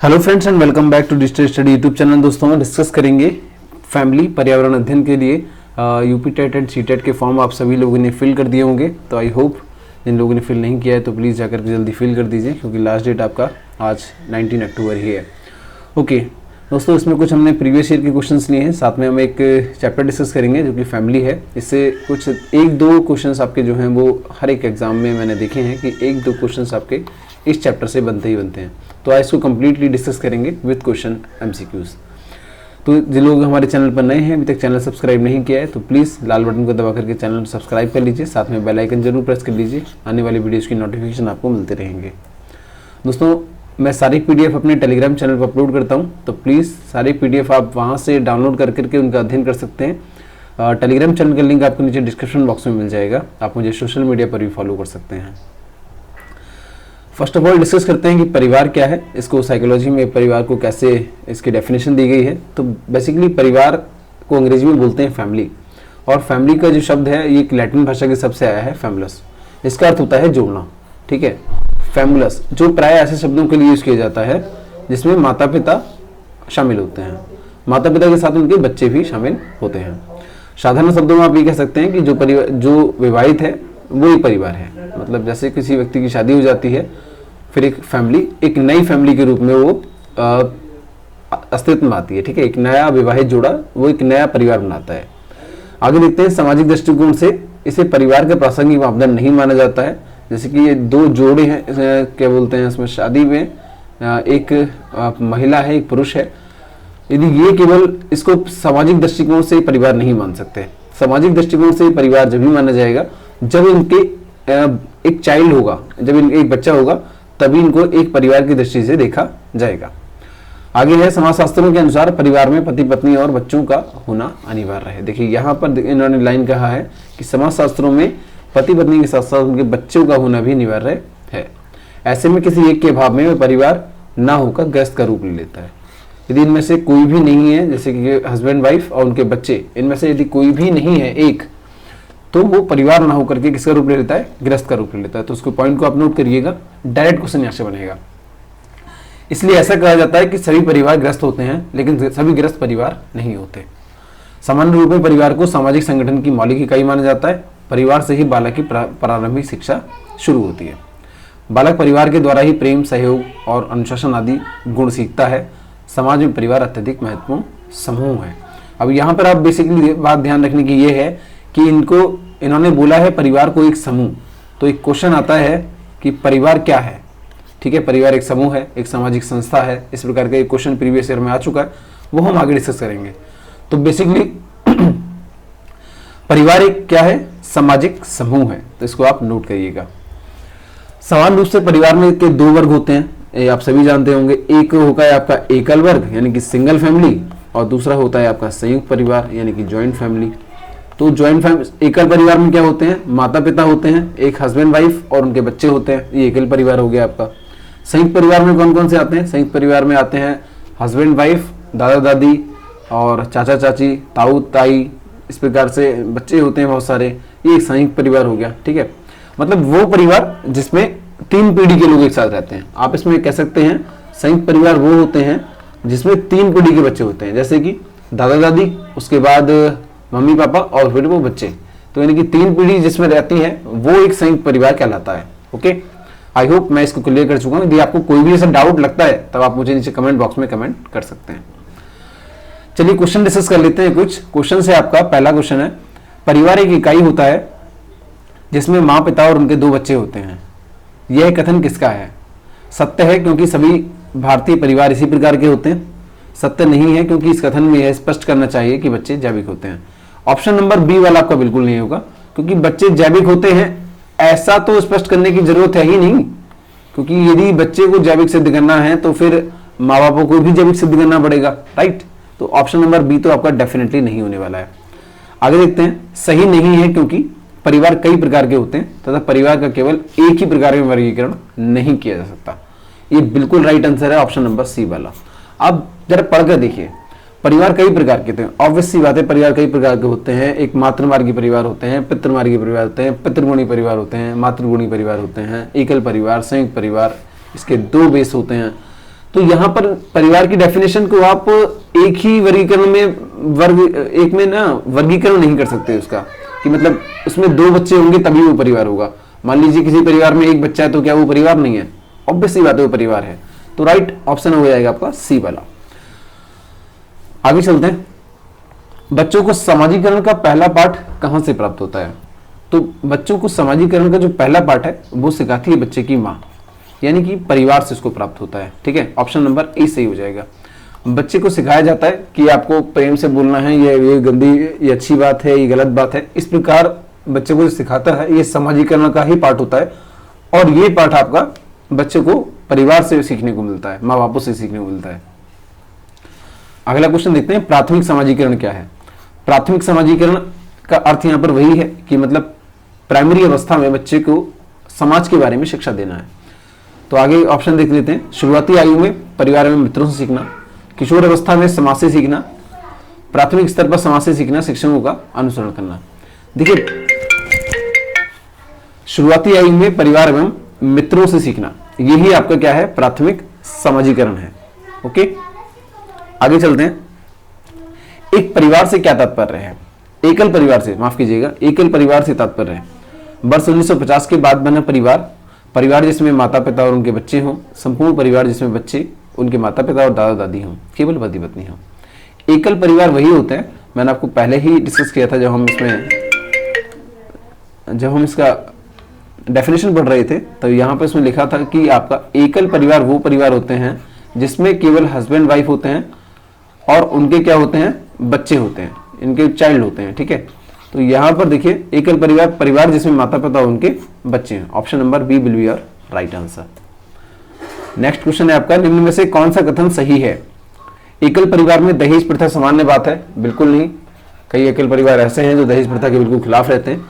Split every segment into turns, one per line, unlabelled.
Hello friends and welcome back to digital study YouTube channel. दोस्तों हम discuss करेंगे family पर्यावरण अध्ययन के लिए यूपी टेट एंड सीटेट के फॉर्म आप सभी लोगों ने फिल कर दिए होंगे। तो आई होप जिन लोगों ने फिल नहीं किया है तो प्लीज़ जाकर के जल्दी फिल कर दीजिए, क्योंकि लास्ट डेट आपका आज 19 अक्टूबर ही है। ओके दोस्तों, इसमें कुछ हमने प्रीवियस ईयर के क्वेश्चंस लिए हैं, साथ में हम एक चैप्टर डिस्कस करेंगे जो कि फैमिली है। इससे कुछ एक दो क्वेश्चंस आपके जो हैं वो हर एक एग्जाम में मैंने देखे हैं कि एक दो क्वेश्चंस आपके इस चैप्टर से बनते ही बनते हैं। तो आज इसको कम्प्लीटली डिस्कस करेंगे विद क्वेश्चन MCQs। तो जिन लोग हमारे चैनल पर नए हैं, अभी तक चैनल सब्सक्राइब नहीं किया है तो प्लीज़ लाल बटन को दबा करके चैनल सब्सक्राइब कर लीजिए, साथ में बेल आइकन जरूर प्रेस कर लीजिए, आने वाली वीडियोज़ की नोटिफिकेशन आपको मिलते रहेंगे। दोस्तों मैं सारी PDF अपने टेलीग्राम चैनल पर अपलोड करता हूँ, तो प्लीज़ सारे PDF आप वहाँ से डाउनलोड कर करके उनका अध्ययन कर सकते हैं। टेलीग्राम चैनल का लिंक आपको नीचे डिस्क्रिप्शन बॉक्स में मिल जाएगा। आप मुझे सोशल मीडिया पर भी फॉलो कर सकते हैं। फर्स्ट ऑफ ऑल डिस्कस करते हैं कि परिवार क्या है, इसको साइकोलॉजी में परिवार को कैसे इसकी डेफिनेशन दी गई है। तो बेसिकली परिवार को अंग्रेजी में बोलते हैं फैमिली, और फैमिली का जो शब्द है ये एक लैटिन भाषा के शब्द से आया है फैमुलस। इसका अर्थ होता है जोड़ना, ठीक है। फैमुलस जो प्राय ऐसे शब्दों के लिए यूज किया जाता है जिसमें माता पिता शामिल होते हैं, माता पिता के साथ उनके बच्चे भी शामिल होते हैं। साधारण शब्दों में आप ये कह सकते हैं कि जो विवाहित है वो ही परिवार है। मतलब जैसे किसी व्यक्ति की शादी हो जाती है, फिर एक फैमिली एक नई फैमिली के रूप में वो अस्तित्व में आती है, ठीक है। एक नया विवाहित जोड़ा वो एक नया परिवार बनाता है। आगे देखते हैं, सामाजिक दृष्टिकोण से इसे परिवार का प्रासंगिक मापदंड नहीं माना जाता है। जैसे कि ये दो जोड़े हैं, क्या बोलते हैं, इसमें शादी में एक महिला है एक पुरुष है, यदि ये केवल इसको सामाजिक दृष्टिकोण से परिवार नहीं मान सकते। सामाजिक दृष्टिकोण से परिवार जब भी माना जाएगा जब इनके एक चाइल्ड होगा, जब इनके एक बच्चा होगा, तभी इनको एक परिवार की दृष्टि से देखा जाएगा। आगे है, समाजशास्त्रों के अनुसार परिवार में पति पत्नी और बच्चों का होना अनिवार्य है। देखिए यहाँ पर इन्होंने लाइन कहा है कि समाजशास्त्रों में पति पत्नी के साथ साथ उनके बच्चों का होना भी अनिवार्य है। ऐसे में किसी एक के अभाव में परिवार ना होकर गृहस्थ का रूप ले लेता है। यदि इनमें से कोई भी नहीं है, जैसे कि हस्बैंड वाइफ और उनके बच्चे, इनमें से यदि कोई भी नहीं है एक, तो वो परिवार ना होकर के किसका रूप ले लेता है, गृहस्थ का रूप ले लेता है। तो उसको पॉइंट को आप नोट करिएगा, डायरेक्ट क्वेश्चन यहाँ से बनेगा। इसलिए ऐसा कहा जाता है कि सभी परिवार गृहस्थ होते हैं, लेकिन सभी गृहस्थ परिवार नहीं होते। सामान्य रूप में परिवार को सामाजिक संगठन की मौलिक इकाई माना जाता है। परिवार से ही बालक की प्रारंभिक शिक्षा शुरू होती है। बालक परिवार के द्वारा ही प्रेम, सहयोग और अनुशासन आदि गुण सीखता है। समाज में परिवार अत्यधिक महत्वपूर्ण समूह है। अब यहाँ पर आप बेसिकली बात ध्यान रखने की ये है कि इन्होंने बोला है परिवार को एक समूह, तो एक क्वेश्चन आता है कि परिवार क्या है, ठीक है। परिवार एक समूह है, एक सामाजिक संस्था है, इस प्रकार का एक क्वेश्चन प्रीवियस ईयर में आ चुका है, वो हम आगे डिस्कस करेंगे। तो बेसिकली परिवार एक क्या है, सामाजिक समूह है। तो इसको आप नोट करिएगा। समान रूप से परिवार में के दो वर्ग होते हैं, ये आप सभी जानते होंगे। एक होता है आपका एकल वर्ग यानी कि सिंगल फैमिली, और दूसरा होता है आपका संयुक्त परिवार यानी कि ज्वाइंट फैमिली। तो ज्वाइंट फैमिली, एकल परिवार में क्या होते हैं, माता पिता होते हैं, एक हस्बैंड वाइफ और उनके बच्चे होते हैं, ये एकल परिवार हो गया आपका। संयुक्त परिवार में कौन कौन से आते हैं, संयुक्त परिवार में आते हैं हस्बैंड वाइफ, दादा दादी और चाचा चाची, ताऊ ताई, इस प्रकार से बच्चे होते हैं बहुत सारे, ये एक संयुक्त परिवार हो गया, ठीक है। मतलब वो परिवार जिसमें 3 पीढ़ी के लोग एक साथ रहते हैं। आप इसमें कह सकते हैं संयुक्त परिवार वो होते हैं जिसमें 3 पीढ़ी के बच्चे होते हैं, जैसे कि दादा दादी, उसके बाद मम्मी पापा और फिर वो बच्चे। तो यानी कि 3 पीढ़ी जिसमें रहती है वो एक संयुक्त परिवार कहलाता है। ओके, आई होप मैं इसको क्लियर कर चुका हूँ। यदि आपको कोई भी ऐसा डाउट लगता है तब आप मुझे नीचे कमेंट बॉक्स में कमेंट कर सकते हैं। चलिए क्वेश्चन डिस्कस कर लेते हैं। कुछ क्वेश्चन है आपका। पहला क्वेश्चन है, परिवार एक इकाई होता है जिसमें माँ पिता और उनके 2 बच्चे होते हैं। यह कथन किसका है? सत्य है क्योंकि सभी भारतीय परिवार इसी प्रकार के होते हैं। सत्य नहीं है क्योंकि इस कथन में यह स्पष्ट करना चाहिए कि बच्चे जैविक होते हैं। ऑप्शन नंबर बी वाला आपका बिल्कुल नहीं होगा, क्योंकि बच्चे जैविक होते हैं ऐसा तो स्पष्ट करने की जरूरत है ही नहीं, क्योंकि यदि बच्चे को जैविक सिद्ध करना है तो फिर माँ बापों को भी जैविक सिद्ध करना पड़ेगा, राइट। तो ऑप्शन नंबर बी तो आपका डेफिनेटली नहीं होने वाला है। आगे देखते हैं, सही नहीं है क्योंकि परिवार कई प्रकार के होते हैं तथा परिवार का केवल एक ही प्रकार में वर्गीकरण नहीं किया जा सकता। ये बिल्कुल राइट आंसर है ऑप्शन नंबर सी वाला। अब जरा पढ़कर देखिए, परिवार कई प्रकार के होते हैं। ऑब्वियस सी बात है, परिवार कई प्रकार के होते हैं। एक मातृमार्गी परिवार होते हैं, पितृमार्गी परिवार होते हैं, पितृगुणी परिवार होते हैं, मातृगुणी परिवार होते हैं, एकल परिवार, संयुक्त परिवार, इसके 2 बेस होते हैं। तो यहाँ पर परिवार की डेफिनेशन को आप एक ही वर्गीकरण में एक में ना वर्गीकरण नहीं कर सकते उसका, कि मतलब उसमें 2 बच्चे होंगे तभी वो परिवार होगा। मान लीजिए किसी परिवार में 1 बच्चा है तो क्या वो परिवार नहीं है? ऑब्वियस सी बात है वो परिवार है। तो राइट ऑप्शन हो जाएगा आपका सी वाला। आगे चलते हैं। बच्चों को समाजीकरण का पहला पाठ कहां से प्राप्त होता है? तो बच्चों को समाजीकरण का जो पहला पाठ है वो सिखाती है बच्चे की माँ, यानी कि परिवार से उसको प्राप्त होता है। ठीक है, ऑप्शन नंबर ए सही हो जाएगा। बच्चे को सिखाया जाता है कि आपको प्रेम से बोलना है, ये गंदी, ये अच्छी बात है, ये गलत बात है। इस प्रकार बच्चे को जो सिखाता है ये समाजीकरण का ही पाठ होता है, और ये पाठ आपका बच्चे को परिवार से सीखने को मिलता है, माँ बापों से सीखने को मिलता है। अगला क्वेश्चन देखते हैं, प्राथमिक समाजीकरण क्या है? प्राथमिक समाजीकरण का अर्थ यहाँ पर वही है कि मतलब प्राइमरी अवस्था में बच्चे को समाज के बारे में शिक्षा देना है। तो आगे ऑप्शन देख लेते हैं। शुरुआती आयु में परिवार में मित्रों से सीखना, किशोर अवस्था में समाज से सीखना, प्राथमिक स्तर पर समाज से सीखना, शिक्षकों का अनुसरण करना। देखिए, शुरुआती आयु में परिवार एवं मित्रों से सीखना, यही आपका क्या है? प्राथमिक समाजीकरण है। ओके, आगे चलते हैं। एक परिवार से क्या तात्पर्य है? एकल परिवार से, माफ कीजिएगा, एकल परिवार से तात्पर्य है वर्ष 1950 के बाद बना परिवार, परिवार जिसमें माता पिता और उनके बच्चे हों, संपूर्ण परिवार जिसमें बच्चे, उनके माता पिता और दादा दादी हों, केवल पति पत्नी हों। एकल परिवार वही होता है, मैंने आपको पहले ही डिस्कस किया था जब हम इसका डेफिनेशन पढ़ रहे थे, तो यहाँ पर इसमें लिखा था कि आपका एकल परिवार वो परिवार होते हैं जिसमें केवल हस्बैंड वाइफ होते हैं और उनके क्या होते हैं? बच्चे होते हैं, इनके चाइल्ड होते हैं। ठीक है, तो यहाँ पर देखिए, एकल परिवार, परिवार जिसमें माता पिता और उनके बच्चे हैं। Option number B will be your right answer. Next question है आपका, निम्न में से कौन सा कथन सही है? एकल परिवार में दहेज प्रथा सामान्य बात है? बिल्कुल नहीं। कई एकल परिवार ऐसे हैं जो दहेज प्रथा के बिल्कुल खिलाफ रहते हैं,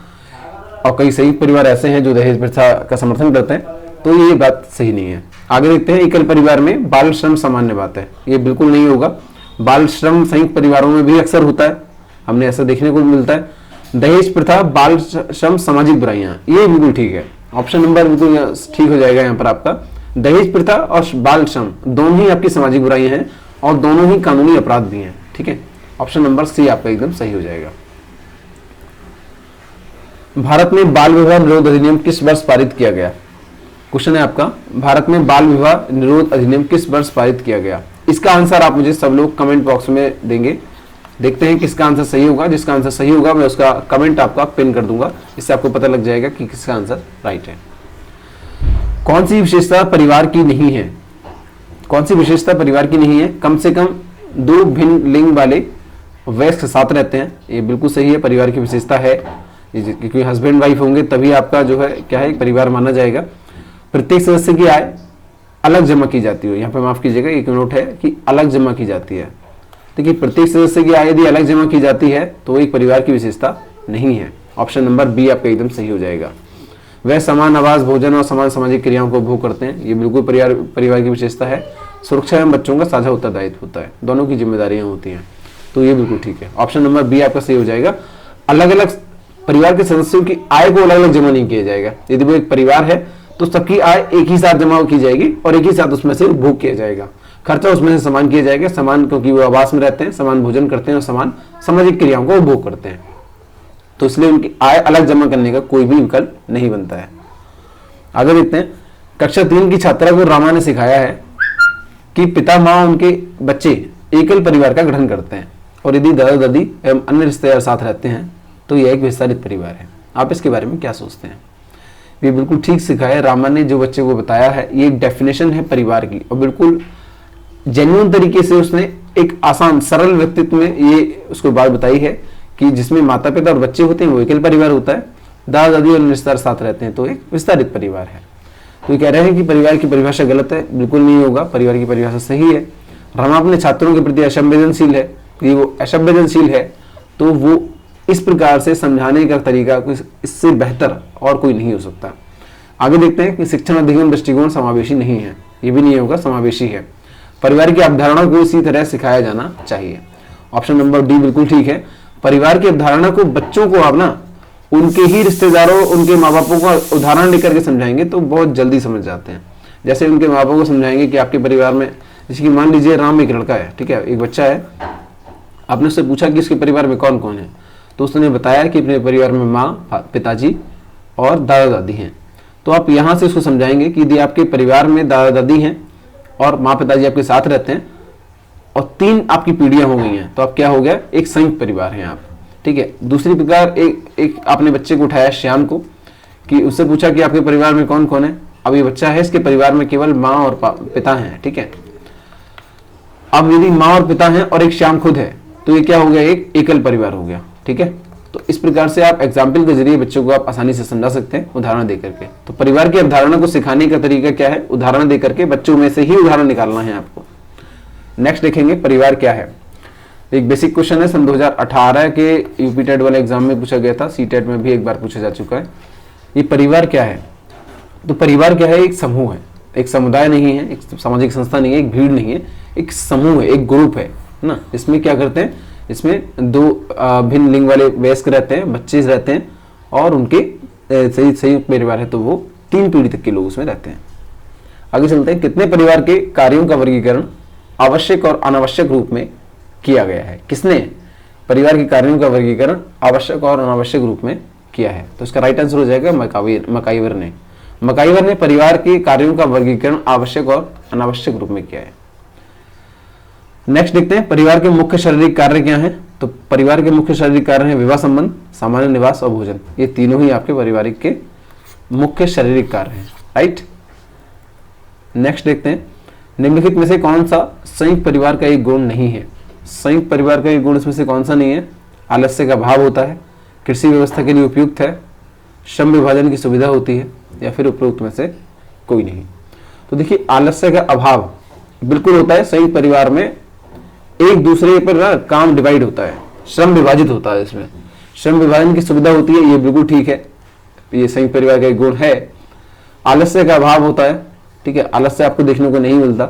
और कई संयुक्त परिवार ऐसे हैं जो दहेज प्रथा का समर्थन करते हैं, तो ये बात सही नहीं है। आगे देखते हैं, एकल परिवार में बाल श्रम सामान्य बात है? ये बिल्कुल नहीं होगा। बाल श्रम संयुक्त परिवारों में भी अक्सर होता है, हमने ऐसा देखने को मिलता है। दहेज प्रथा, बाल श्रम सामाजिक बुराइयां, ये बिल्कुल ठीक है। ऑप्शन नंबर बिल्कुल ठीक हो जाएगा यहाँ पर आपका। दहेज प्रथा और बाल श्रम दोनों ही आपकी सामाजिक बुराइयां हैं और दोनों ही कानूनी अपराध भी हैं। ठीक है, ऑप्शन नंबर सी आपका एकदम सही हो जाएगा। भारत में बाल विवाह निरोध अधिनियम किस वर्ष पारित किया गया? क्वेश्चन है आपका, भारत में बाल विवाह निरोध अधिनियम किस वर्ष पारित किया गया? इसका आंसर आप मुझे सब लोग कमेंट बॉक्स में देंगे। देखते हैं किसका आंसर सही होगा। जिसका आंसर सही होगा मैं उसका कमेंट आपका पिन कर दूंगा, इससे आपको पता लग जाएगा कि किसका आंसर राइट है। कौन सी विशेषता परिवार की नहीं है? कौन सी विशेषता परिवार की नहीं है? कम से कम 2 भिन्न लिंग वाले वयस्क साथ रहते हैं, ये बिल्कुल सही है, परिवार की विशेषता है, क्योंकि हस्बैंड वाइफ होंगे तभी आपका जो है क्या है, एक परिवार माना जाएगा। प्रत्येक सदस्य की आय अलग जमा की जाती है, यहाँ पे माफ कीजिएगा एक नोट है कि अलग जमा की जाती है। देखिए, प्रत्येक सदस्य की आय यदि अलग जमा की जाती है तो एक परिवार की विशेषता नहीं है। ऑप्शन नंबर बी आपका एकदम सही हो जाएगा। वह समान आवास, भोजन और समान सामाजिक क्रियाओं को उपभोग करते हैं, ये बिल्कुल परिवार की विशेषता है। सुरक्षा एवं बच्चों का साझा उत्तरदायित्व होता है, दोनों की जिम्मेदारियां होती हैं, तो ये बिल्कुल ठीक है। ऑप्शन नंबर बी आपका सही हो जाएगा। अलग अलग परिवार के सदस्यों की आय को अलग अलग जमा नहीं किया जाएगा। यदि वो एक परिवार है तो सबकी आय एक ही साथ जमा की जाएगी और एक ही साथ उसमें से उपभोग किया जाएगा, खर्चा उसमें से समान किया जाएगा, समान, क्योंकि वो आवास में रहते हैं, समान भोजन करते हैं और समान सामाजिक क्रियाओं को उपभोग करते हैं, तो इसलिए उनकी आय अलग जमा करने का कोई भी विकल्प नहीं बनता है। आगे देखते हैं, कक्षा 3 की छात्रा को रामा ने सिखाया है कि पिता माँ उनके बच्चे एकल परिवार का गठन करते हैं और यदि दादा दादी एवं अन्य रिश्तेदार साथ रहते हैं तो यह एक विस्तारित परिवार है। आप इसके बारे में क्या सोचते हैं? ये बिल्कुल ठीक सिखाया रामा ने, जो बच्चे को बताया है, ये एक डेफिनेशन है परिवार की और बिल्कुल जेन्युइन तरीके से उसने एक आसान सरल व्यक्तित्व में ये उसको बात बताई है कि जिसमें माता पिता और बच्चे होते हैं वो एकल परिवार होता है, दादा दादी और रिश्तेदार साथ रहते हैं तो एक विस्तारित परिवार है। तो ये कह रहे हैं कि परिवार की परिभाषा गलत है, बिल्कुल नहीं होगा, परिवार की परिभाषा सही है। रामा अपने छात्रों के प्रति असंवेदनशील है, यदि वो असंवेदनशील है तो वो इस प्रकार से समझाने का तरीका इससे बेहतर और कोई नहीं हो सकता। आगे देखते हैं कि शिक्षण अधिगम दृष्टिकोण समावेशी नहीं है, ये भी नहीं होगा, समावेशी है। परिवार की अवधारणा को इसी तरह सिखाया जाना चाहिए। ऑप्शन नंबर डी बिल्कुल ठीक है। परिवार की अवधारणा को बच्चों को आप ना उनके ही रिश्तेदारों, उनके माँ बापों का उदाहरण लेकर के समझाएंगे तो बहुत जल्दी समझ जाते हैं। जैसे उनके माँ बापों को समझाएंगे कि आपके परिवार में जैसे कि मान लीजिए राम एक लड़का है, ठीक है, एक बच्चा है, आपने उससे पूछा कि इसके परिवार में कौन कौन है, तो उसने बताया कि अपने परिवार में माँ, पिताजी और दादा दादी हैं। तो आप यहाँ से उसको समझाएंगे कि यदि आपके परिवार में दादा दादी हैं और माँ पिताजी आपके साथ रहते हैं और 3 आपकी पीढ़ियां हो गई हैं, तो आप क्या हो गया, एक संयुक्त परिवार हैं आप, ठीक है। दूसरी प्रकार एक आपने बच्चे को उठाया श्याम को, कि उससे पूछा कि आपके परिवार में कौन कौन है। अब ये बच्चा है, इसके परिवार में केवल माँ और पिता हैं, ठीक है। अब यदि माँ और पिता हैं और एक श्याम खुद है, तो ये क्या हो गया, एक एकल परिवार हो गया, ठीक है। तो इस प्रकार से आप एग्जाम्पल के जरिए बच्चों को आप आसानी से समझा सकते हैं उदाहरण देकर के। तो परिवार की अवधारणा को सिखाने का तरीका क्या है, उदाहरण देकर के, बच्चों में से ही उदाहरण निकालना है आपको। नेक्स्ट देखेंगे परिवार क्या है। एक बेसिक क्वेश्चन है, सन 2018 के यूपी टेट वाले एग्जाम में पूछा गया था, सी टेट में भी एक बार पूछा जा चुका है। ये परिवार क्या है, तो परिवार क्या है, एक समूह है, एक समुदाय नहीं है, एक सामाजिक संस्था नहीं है, एक भीड़ नहीं है, एक समूह है, एक ग्रुप है ना। इसमें क्या करते हैं, इसमें 2 भिन्न लिंग वाले वयस्क रहते हैं, बच्चे रहते हैं और उनके सही परिवार है, तो वो 3 पीढ़ी तक के लोग उसमें रहते हैं। आगे चलते हैं, कितने परिवार के कार्यों का वर्गीकरण आवश्यक और अनावश्यक रूप में किया गया है। किसने परिवार के कार्यों का वर्गीकरण आवश्यक और अनावश्यक रूप में किया है, तो इसका राइट आंसर हो जाएगा मकाइवर ने। मकाइवर ने परिवार के कार्यों का वर्गीकरण आवश्यक और अनावश्यक रूप में किया है। नेक्स्ट देखते हैं, परिवार के मुख्य शारीरिक कार्य क्या हैं। तो परिवार के मुख्य शारीरिक कार्य हैं विवाह संबंध, सामान्य निवास और भोजन। ये तीनों ही आपके पारिवारिक के मुख्य शारीरिक कार्य हैं, राइट। नेक्स्ट देखते हैं, निम्नलिखित में से कौन सा संयुक्त परिवार का एक गुण नहीं है। संयुक्त परिवार का एक गुण इसमें से कौन सा नहीं है, आलस्य का अभाव होता है, कृषि व्यवस्था के लिए उपयुक्त है, श्रम विभाजन की सुविधा होती है, या फिर उपरोक्त में से कोई नहीं। तो देखिए, आलस्य का अभाव बिल्कुल होता है। संयुक्त परिवार में एक दूसरे पर ना काम डिवाइड होता है, श्रम विभाजित होता है, इसमें श्रम विभाजन की सुविधा होती है, ये बिल्कुल ठीक है, ये संयुक्त परिवार का एक गुण है। आलस्य का अभाव होता है, ठीक है, आलस्य आपको देखने को नहीं मिलता।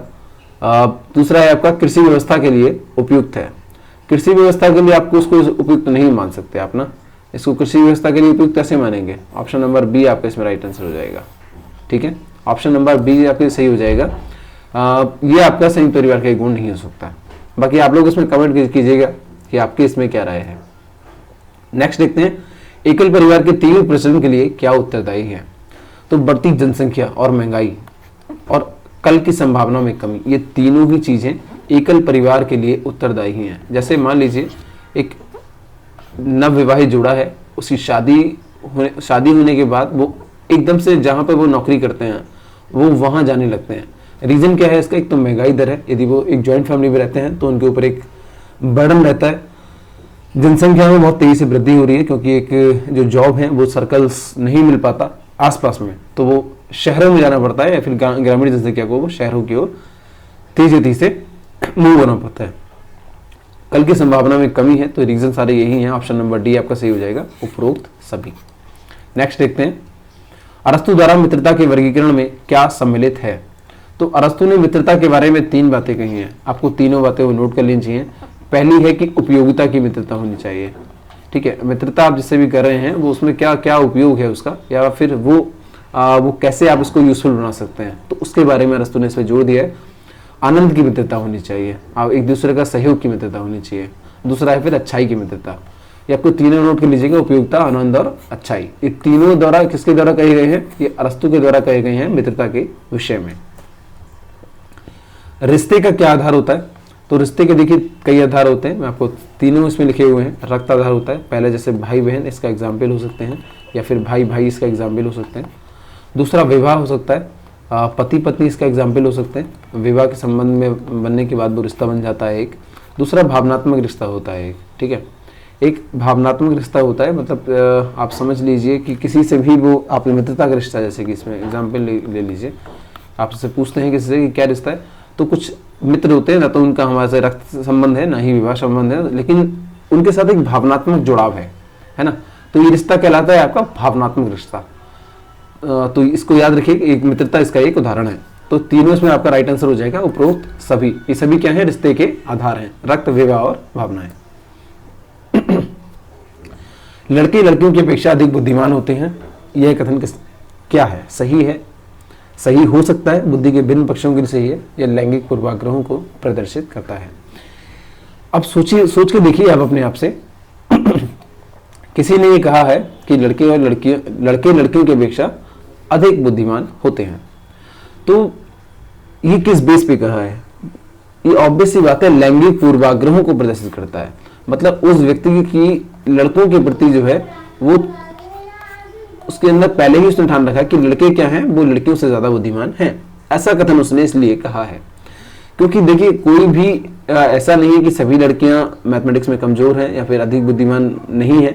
दूसरा है आपका कृषि व्यवस्था के लिए उपयुक्त है। कृषि व्यवस्था के लिए आपको उसको उपयुक्त नहीं मान सकते आप ना, इसको कृषि व्यवस्था के लिए उपयुक्त कैसे मानेंगे। ऑप्शन नंबर बी आपका इसमें राइट आंसर हो जाएगा, ठीक है, ऑप्शन नंबर बी आपके सही हो जाएगा। ये आपका संयुक्त परिवार का एक गुण नहीं हो सकता। बाकी आप लोग इसमें कमेंट कीजिएगा कि आपके इसमें क्या राय है। नेक्स्ट देखते हैं, एकल परिवार के तीव्र प्रचलन के लिए क्या उत्तरदायी है। तो बढ़ती जनसंख्या और महंगाई और कल की संभावना में कमी, ये तीनों ही चीजें एकल परिवार के लिए उत्तरदायी हैं। जैसे मान लीजिए एक नवविवाहित जोड़ा है, उसकी शादी होने के बाद वो एकदम से जहाँ पे वो नौकरी करते हैं वो वहाँ जाने लगते हैं। रीज़न क्या है इसका, एक तो महंगाई दर है, यदि वो एक जॉइंट फैमिली में रहते हैं तो उनके ऊपर एक बर्डन रहता है। जनसंख्या में बहुत तेज़ी से वृद्धि हो रही है, क्योंकि एक जो जॉब है वो सर्कल्स नहीं मिल पाता आसपास में, तो वो शहरों में जाना पड़ता है, या फिर ग्रामीण जनसंख्या को वो शहरों की ओर तेजी से मूव होना पड़ता है। कल की संभावना में कमी है, तो रीजन सारे यही हैं। ऑप्शन नंबर डी आपका सही हो जाएगा, उपरोक्त सभी। नेक्स्ट देखते हैं, अरस्तु द्वारा मित्रता के वर्गीकरण में क्या सम्मिलित है। तो अरस्तु ने मित्रता के बारे में 3 बातें कही हैं, आपको तीनों बातें वो नोट कर लेनी चाहिए। पहली है कि उपयोगिता की मित्रता होनी चाहिए, ठीक है, मित्रता आप जिससे भी कर रहे हैं वो उसमें क्या क्या उपयोग है उसका, या फिर वो कैसे आप उसको यूजफुल बना सकते हैं, तो उसके बारे में अरस्तु ने इसमें जोर दिया है। आनंद की मित्रता होनी चाहिए, आप एक दूसरे का सहयोग की मित्रता होनी चाहिए। दूसरा है फिर अच्छाई की मित्रता। ये आपको तीनों नोट कर लीजिएगा, उपयोगिता, आनंद और अच्छाई। ये तीनों द्वारा किसके द्वारा कहे गए हैं, ये अरस्तु के द्वारा कहे गए हैं मित्रता के विषय में। रिश्ते का क्या आधार होता है, तो रिश्ते के देखिए कई आधार होते हैं, मैं आपको तीनों इसमें लिखे हुए हैं। रक्त आधार होता है, पहले जैसे भाई बहन इसका एग्जाम्पल हो सकते हैं, या फिर भाई भाई इसका एग्जाम्पल हो सकते हैं। दूसरा विवाह हो सकता है, पति पत्नी इसका एग्जाम्पल हो सकते हैं, विवाह के संबंध में बनने के बाद वो रिश्ता बन जाता है एक। दूसरा भावनात्मक रिश्ता होता है एक, ठीक है, एक भावनात्मक रिश्ता होता है, मतलब आप समझ लीजिए कि किसी से भी वो आप मित्रता का रिश्ता, जैसे कि इसमें एग्जाम्पल ले लीजिए, आपसे पूछते हैं किसी से कि क्या रिश्ता है, तो कुछ मित्र होते हैं ना, तो उनका हमारे से रक्त संबंध है ना ही विवाह संबंध है, लेकिन उनके साथ एक भावनात्मक जुड़ाव है ना, तो ये रिश्ता कहलाता है आपका भावनात्मक रिश्ता। तो इसको याद रखिए, एक मित्रता इसका एक उदाहरण है। तो तीनों इसमें आपका राइट आंसर हो जाएगा, उपरोक्त सभी। ये सभी क्या है, रिश्ते के आधार हैं, रक्त, विवाह और भावनाएं। लड़के लड़कियों की अपेक्षा अधिक बुद्धिमान होते हैं, यह कथन क्या है, सही है, सही हो सकता है, बुद्धि के भिन्न पक्षों के लिए सही है, या लैंगिक पूर्वाग्रहों को प्रदर्शित करता है। अब सोच के देखिए आप अपने आप से, किसी ने ये कहा है कि लड़के लड़कियों की अपेक्षा अधिक बुद्धिमान होते हैं, तो ये किस बेस पे कहा है? ये ऑब्वियस सी बात है, लैंगिक पूर्वाग्रहों को प्रदर्शित करता है। मतलब उस व्यक्ति की लड़कों के प्रति जो है वो उसके अंदर पहले ही उसने ठान रखा है कि लड़के क्या हैं, वो लड़कियों से ज्यादा बुद्धिमान हैं। ऐसा कथन उसने इसलिए कहा है क्योंकि देखिए, कोई भी ऐसा नहीं है कि सभी लड़कियां मैथमेटिक्स में कमजोर हैं या फिर अधिक बुद्धिमान नहीं है,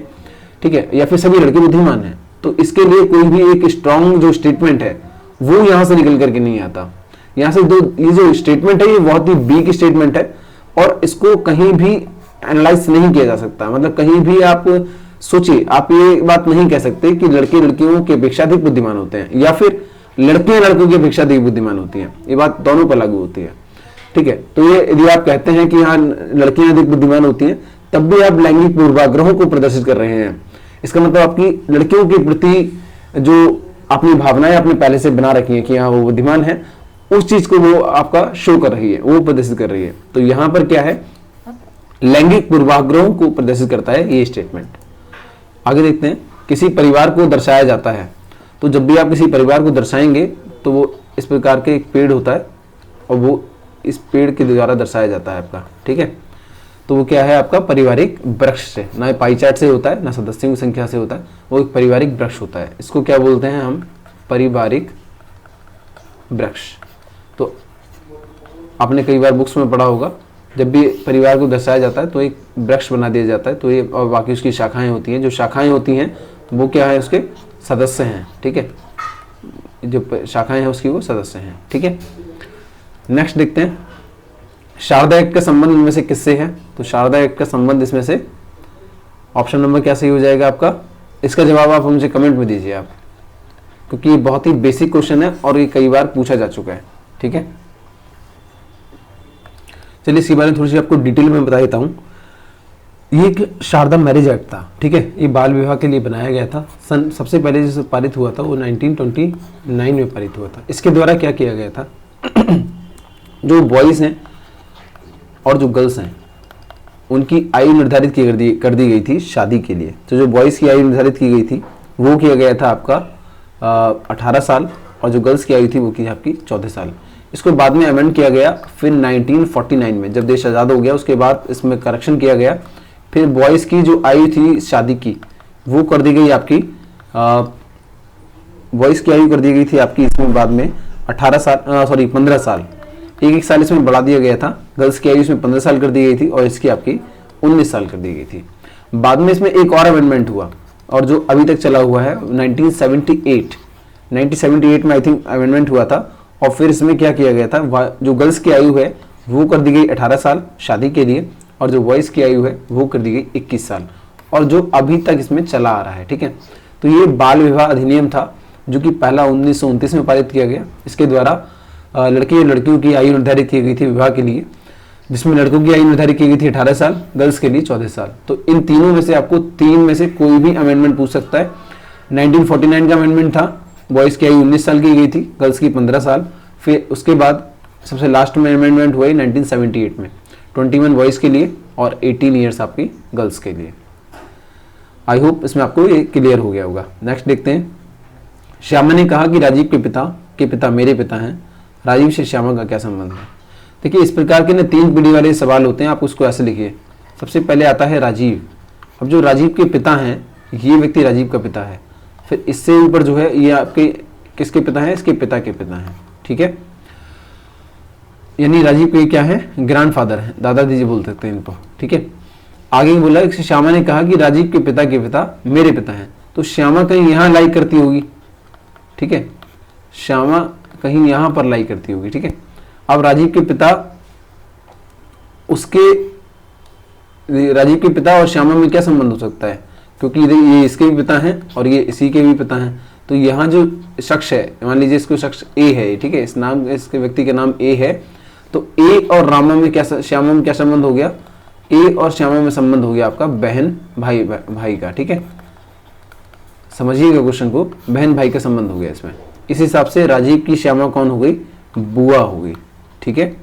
ठीक है, या फिर सभी लड़के बुद्धिमान हैं। तो इसके लिए कोई भी एक स्ट्रॉन्ग जो स्टेटमेंट है वो यहां से निकल करके नहीं आता। यहाँ से ये जो स्टेटमेंट है ये बहुत ही वीक स्टेटमेंट है और इसको कहीं भी एनालाइज नहीं किया जा सकता। मतलब कहीं भी आप सोचिए, आप ये बात नहीं कह सकते कि लड़के लड़कियों की अपेक्षा अधिक बुद्धिमान होते हैं या फिर लड़कियां लड़कों की अपेक्षा अधिक बुद्धिमान होती हैं। ये बात दोनों पर लागू होती है, ठीक है। तो ये यदि आप कहते हैं कि हाँ लड़कियां अधिक बुद्धिमान होती हैं, तब भी आप लैंगिक पूर्वाग्रहों को प्रदर्शित कर रहे हैं। इसका मतलब आपकी लड़कियों के प्रति जो अपनी भावनाएं आपने पहले से बना रखी है कि हाँ वो बुद्धिमान है, उस चीज को वो आपका शो कर रही है, वो प्रदर्शित कर रही है। तो यहां पर क्या है, लैंगिक पूर्वाग्रहों को प्रदर्शित करता है ये स्टेटमेंट। आगे देखते हैं, किसी परिवार को दर्शाया जाता है। तो जब भी आप किसी परिवार को दर्शाएंगे तो वो इस प्रकार के एक पेड़ होता है और वो इस पेड़ के द्वारा दर्शाया जाता है आपका, ठीक है। तो वो क्या है आपका पारिवारिक वृक्ष से, ना पाई चार्ट से होता है ना सदस्यों की संख्या से होता है, वो एक पारिवारिक वृक्ष होता है। इसको क्या बोलते हैं हम, पारिवारिक वृक्ष। तो आपने कई बार बुक्स में पढ़ा होगा, जब भी परिवार को दर्शाया जाता है तो एक वृक्ष बना दिया जाता है, तो ये और बाकी उसकी शाखाएं होती हैं। जो शाखाएं होती हैं वो क्या है, उसके सदस्य हैं, ठीक है। जो शाखाएं हैं उसकी वो सदस्य हैं, ठीक है। नेक्स्ट देखते हैं, शारदा एक्ट का संबंध इनमें से किससे है? तो शारदा एक्ट का संबंध इसमें से ऑप्शन नंबर क्या सही हो जाएगा आपका? इसका जवाब आप मुझे कमेंट में दीजिए आप, क्योंकि ये बहुत ही बेसिक क्वेश्चन है और ये कई बार पूछा जा चुका है, ठीक है। चलिए इसके बारे में थोड़ी सी आपको डिटेल में बता देता हूँ। ये एक शारदा मैरिज एक्ट था, ठीक है। ये बाल विवाह के लिए बनाया गया था। सबसे पहले जिसे पारित हुआ था वो 1929 में पारित हुआ था। इसके द्वारा क्या किया गया था, जो बॉयज हैं और जो गर्ल्स हैं उनकी आयु निर्धारित कर दी गई थी शादी के लिए। तो जो बॉयज की आयु निर्धारित की गई थी वो किया गया था आपका 18 साल, और जो गर्ल्स की आयु थी वो की आपकी 14 साल। इसको बाद में अमेंड किया गया, फिर 1949 में जब देश आज़ाद हो गया उसके बाद इसमें करेक्शन किया गया। फिर बॉयज़ की जो आयु थी शादी की वो कर दी गई आपकी, बॉयज़ की आयु कर दी गई थी आपकी इसमें बाद में 15 साल, एक साल इसमें बढ़ा दिया गया था। गर्ल्स की आयु इसमें 15 साल कर दी गई थी और इसकी आपकी 19 साल कर दी गई थी। बाद में इसमें एक और अमेंडमेंट हुआ और जो अभी तक चला हुआ है 1978 में आई थिंक अमेंडमेंट हुआ था। और फिर इसमें क्या किया गया था, जो गर्ल्स की आयु है वो कर दी गई 18 साल शादी के लिए, और जो बॉयज़ की आयु है वो कर दी गई 21 साल, और जो अभी तक इसमें चला आ रहा है, ठीक है। तो ये बाल विवाह अधिनियम था जो कि पहला 1929 में पारित किया गया। इसके द्वारा लड़के और लड़कियों की आयु निर्धारित की गई थी विवाह के लिए, जिसमें लड़कों की आयु निर्धारित की गई थी 18 साल, गर्ल्स के लिए 14 साल। तो इन तीनों में से आपको 3 में से कोई भी अमेंडमेंट पूछ सकता है। 1949 का अमेंडमेंट था, बॉयज़ की आयु 19 साल की गई थी, गर्ल्स की 15 साल। फिर उसके बाद सबसे लास्ट में अमेंडमेंट हुई 1978 में, 21 बॉयज़ के लिए और 18 ईयर्स आपकी गर्ल्स के लिए। आई होप इसमें आपको ये क्लियर हो गया होगा। नेक्स्ट देखते हैं, श्यामा ने कहा कि राजीव के पिता मेरे पिता हैं, राजीव से श्यामा का क्या संबंध है? देखिए इस प्रकार के ना 3 पीढ़ी वाले सवाल होते हैं, आप उसको ऐसे लिखिए। सबसे पहले आता है राजीव। अब जो राजीव के पिता हैं ये व्यक्ति राजीव का पिता है, फिर इससे ऊपर जो है ये आपके किसके पिता हैं, इसके पिता के पिता हैं, ठीक है। यानी राजीव के क्या है, ग्रैंडफादर है, दादाजी जी बोल सकते हैं इनको, ठीक है। आगे बोला श्यामा ने कहा कि राजीव के पिता मेरे पिता हैं, तो श्यामा कहीं यहाँ लाइक करती होगी, ठीक है। श्यामा कहीं यहाँ पर लाइक करती होगी, ठीक है। अब राजीव के पिता और श्यामा में क्या संबंध हो सकता है, क्योंकि ये इसके भी पिता हैं और ये इसी के भी पिता हैं। तो यहाँ जो शख्स है, मान लीजिए इसको शख्स ए है, ठीक है, इसके व्यक्ति का नाम ए है, तो ए और श्यामा में क्या संबंध हो गया, ए और श्यामा में संबंध हो गया आपका बहन भाई का, ठीक है। समझिएगा क्वेश्चन को, बहन भाई का संबंध हो गया इसमें, इस हिसाब से राजीव की श्यामा कौन हो गई, बुआ हो गई। ठीक है,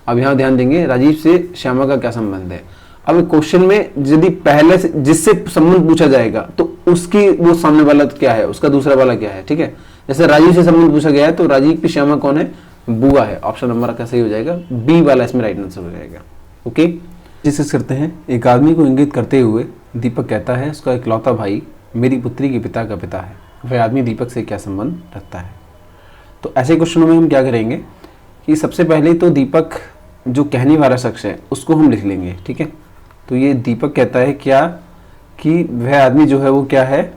अब यहाँ ध्यान देंगे राजीव से श्यामा का क्या संबंध है। अब क्वेश्चन में यदि पहले से जिससे संबंध पूछा जाएगा तो उसकी वो सामने वाला क्या है, उसका दूसरा वाला क्या है। ठीक है, जैसे राजीव से संबंध पूछा गया है तो राजीव की श्यामा कौन है, बुआ है। ऑप्शन नंबर का सही हो जाएगा, बी वाला इसमें राइट आंसर हो जाएगा। ओके, डिस्कस करते हैं। एक आदमी को इंगित करते हुए दीपक कहता है उसका इकलौता भाई मेरी पुत्री के पिता का पिता है, वह आदमी दीपक से क्या संबंध रखता है। तो ऐसे क्वेश्चनों में हम क्या करेंगे कि सबसे पहले तो दीपक जो कहने वाला शख्स है उसको हम लिख लेंगे। ठीक है, तो ये दीपक कहता है क्या कि वह आदमी जो है वो क्या है,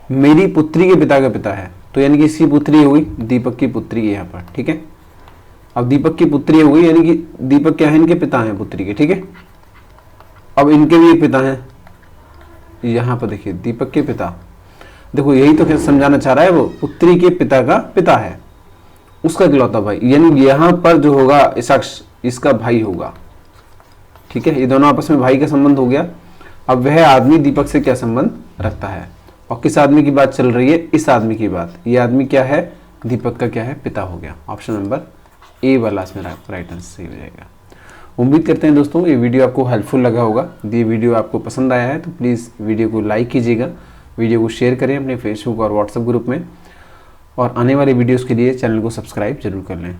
मेरी पुत्री के पिता का पिता है, तो यानी कि इसकी पुत्री हुई, दीपक की पुत्री है यहाँ पर। ठीक है, अब दीपक की पुत्री हो गई, यानी कि दीपक क्या है, इनके पिता हैं पुत्री के। ठीक है, अब इनके भी एक पिता हैं, यहाँ पर देखिए दीपक के पिता, देखो यही तो समझाना चाह रहा है वो, पुत्री के पिता का पिता है, उसका इकलौता भाई, यानी यहाँ पर जो होगा शख्स इसका भाई होगा। ठीक है, ये दोनों आपस में भाई का संबंध हो गया। अब वह आदमी दीपक से क्या संबंध रखता है, और किस आदमी की बात चल रही है, इस आदमी की बात। ये आदमी क्या है, दीपक का क्या है, पिता हो गया। ऑप्शन नंबर ए वाला इसमें राइट आंसर सही हो जाएगा। उम्मीद करते हैं दोस्तों ये वीडियो आपको हेल्पफुल लगा होगा। ये वीडियो आपको पसंद आया है तो प्लीज़ वीडियो को लाइक कीजिएगा, वीडियो को शेयर करें अपने फेसबुक और व्हाट्सएप ग्रुप में, और आने वाले वीडियोस के लिए चैनल को सब्सक्राइब जरूर कर लें।